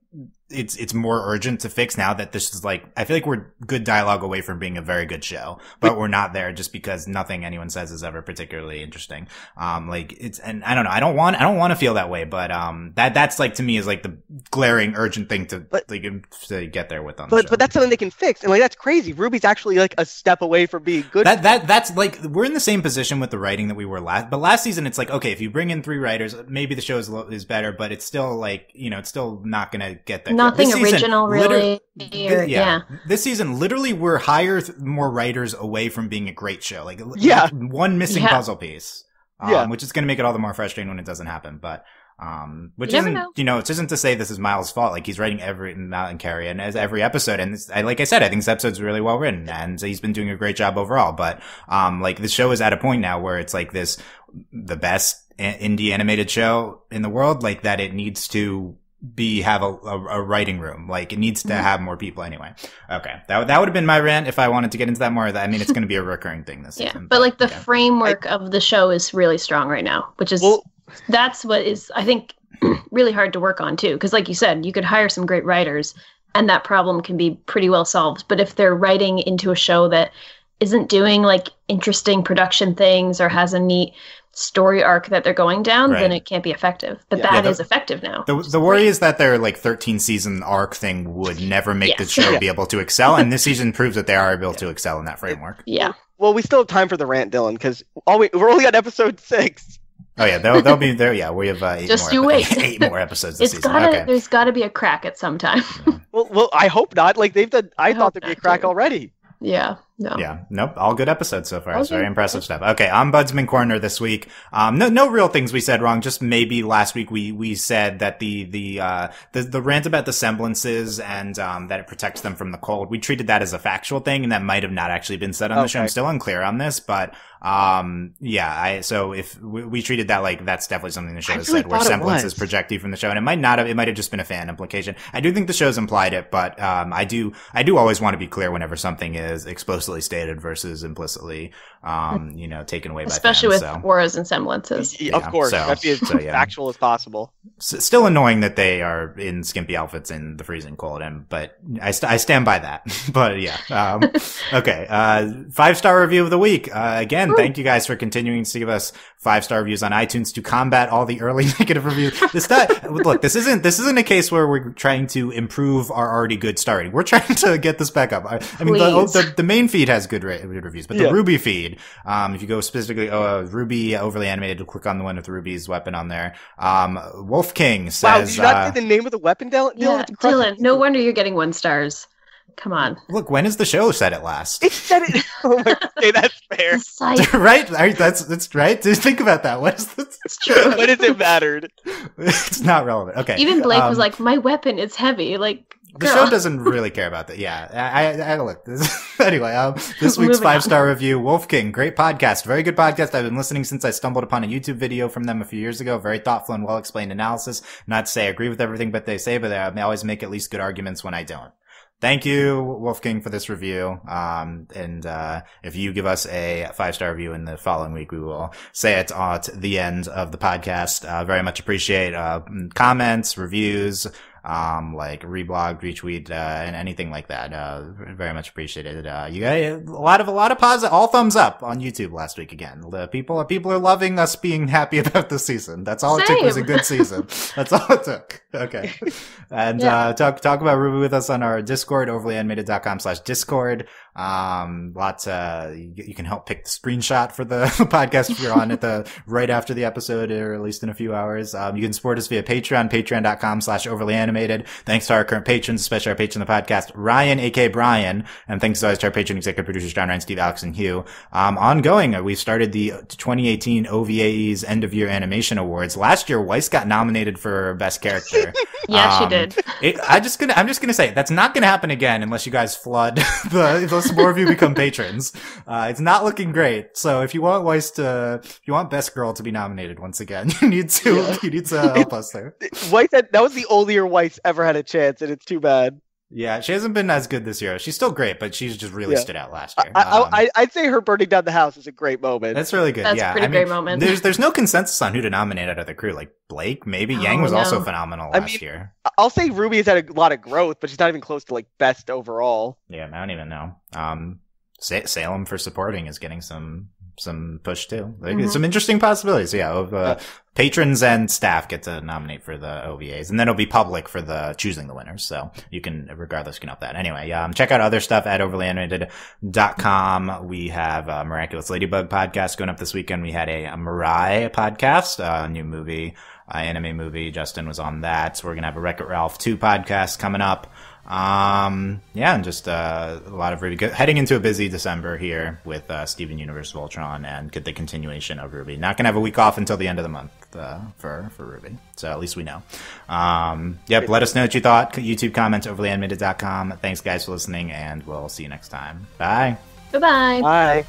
it's more urgent to fix now that this is like, I feel like we're good dialogue away from being a very good show, but we're not there just because nothing anyone says is ever particularly interesting. Like it's, and I don't know, I don't want to feel that way, but that's like, to me, is like the glaring urgent thing to get there with on the show. But that's something they can fix, and like that's crazy. RWBY's actually like a step away from being good. That's like, we're in the same position with the writing that we were last season. It's like, okay, if you bring in 3 writers, maybe the show is better, but it's still like, you know, it's still not gonna get there. Nothing original, really. This season, literally, we're more writers away from being a great show. Like one missing puzzle piece, which is going to make it all the more frustrating when it doesn't happen. But which isn't, you know, it isn't to say this is Miles' fault. Like, he's writing Mal and Carrie and as every episode, and like I said, I think this episode's really well written, and he's been doing a great job overall. But like, the show is at a point now where it's like the best indie animated show in the world. Like, that it needs to have a writing room. Like, it needs to have more people anyway. Okay. That would have been my rant if I wanted to get into that more. I mean, it's going to be a recurring thing this season. But like the framework of the show is really strong right now, which is, that's what is, I think, really hard to work on too. Cause like you said, you could hire some great writers and that problem can be pretty well solved. But if they're writing into a show that isn't doing like interesting production things or has a neat story arc that they're going down, then it can't be effective. But that is effective now. The worry is that their like 13 season arc thing would never make the show be able to excel, and this season proves that they are able to excel in that framework. Well, we still have time for the rant, Dylan, because we're only on episode 6. Oh yeah, they'll be there. Yeah, we have 8 more episodes this season. There's got to be a crack at some time. Well, I hope not. Like they've done. I thought there'd be a crack already. Yeah. No. Yeah. Nope. All good episodes so far. It's very impressive stuff. Okay. Ombudsman Corner this week. No real things we said wrong. Just maybe last week we said that the rant about the semblances and, that it protects them from the cold. We treated that as a factual thing, and that might have not actually been said on the show. I'm still unclear on this, but, so if we treated that like that's definitely something the show has said, where semblances project you from the show, and it might have just been a fan implication. I do think the show's implied it, but, I do always want to be clear whenever something is explicitly stated versus implicitly taken away by especially fans, with auras and semblances. Of course, that'd be as factual as possible. Still annoying that they are in skimpy outfits in the freezing cold, but I stand by that. But yeah, okay. 5-star review of the week. Again, thank you guys for continuing to give us 5-star reviews on iTunes to combat all the early negative reviews. Look, this isn't a case where we're trying to improve our already good star rating. We're trying to get this back up. I mean, the main feed has good reviews, but the RWBY feed, if you go specifically, RWBY Overly Animated, click on the one with RWBY's weapon on there. Wolf King says, wow, did you not say the name of the weapon, Dylan? Yeah, Dylan, no wonder you're getting 1 stars. Come on. Look, when is the show said it last? It said it. Oh my God, okay, that's fair. Right? That's right. Think about that. What is this? It's true. When has it mattered? It's not relevant. Okay. Even Blake was like, my weapon is heavy. Like, the show doesn't really care about that. Yeah. I look. Anyway, this week's 5-star review, Wolf King. Great podcast. Very good podcast. I've been listening since I stumbled upon a YouTube video from them a few years ago. Very thoughtful and well-explained analysis. Not to say I agree with everything but they say, but they always make at least good arguments when I don't. Thank you, Wolf King, for this review. If you give us a 5-star review in the following week, we will say it at the end of the podcast. Very much appreciate, comments, reviews, like reblog, retweet, and anything like that. Very much appreciated. You guys, a lot of positive, all thumbs up on YouTube last week again. The people are loving us being happy about this season. That's all it took was a good season. That's all it took. Okay. And, talk about RWBY with us on our Discord, overlyanimated.com/Discord. You can help pick the screenshot for the podcast if you're on it right after the episode, or at least in a few hours. You can support us via Patreon, patreon.com/overlyanimated. Thanks to our current patrons, especially our patron of the podcast, Ryan, aka Brian, and thanks always to our patron executive producers, John Ryan, Steve, Alex, and Hugh. Ongoing, we started the 2018 OVA's End of Year Animation Awards. Last year, Weiss got nominated for Best Character. Yeah, she did. I'm just gonna say that's not gonna happen again unless you guys flood unless more of you become patrons. It's not looking great. So if you want if you want Best Girl to be nominated once again, you need to help us there. Weiss that was the only year Weiss ever had a chance, and it's too bad. Yeah, she hasn't been as good this year. She's still great, but she's just really stood out last year. I'd say her burning down the house is a great moment. That's really good. That's a pretty great moment. There's no consensus on who to nominate out of the crew. Like Blake, maybe. Yang was also phenomenal last year. I'll say RWBY has had a lot of growth, but she's not even close to like best overall. Yeah, I don't even know. Salem for supporting is getting some push too. Like, some interesting possibilities. Yeah, patrons and staff get to nominate for the OVAs, and then it'll be public for the choosing the winners. So you can up that. Anyway, check out other stuff at overlyanimated.com. We have a Miraculous Ladybug podcast going up this weekend. We had a Mirai podcast, a new movie, anime movie. Justin was on that. So we're going to have a Wreck-It Ralph 2 podcast coming up. And just a lot of really good, heading into a busy December here with Steven Universe of Ultron and the continuation of RWBY. Not gonna have a week off until the end of the month for RWBY, so at least we know. Let us know what you thought. YouTube comments, overlyanimated.com. Thanks guys for listening, and we'll see you next time. Bye. Bye. Bye.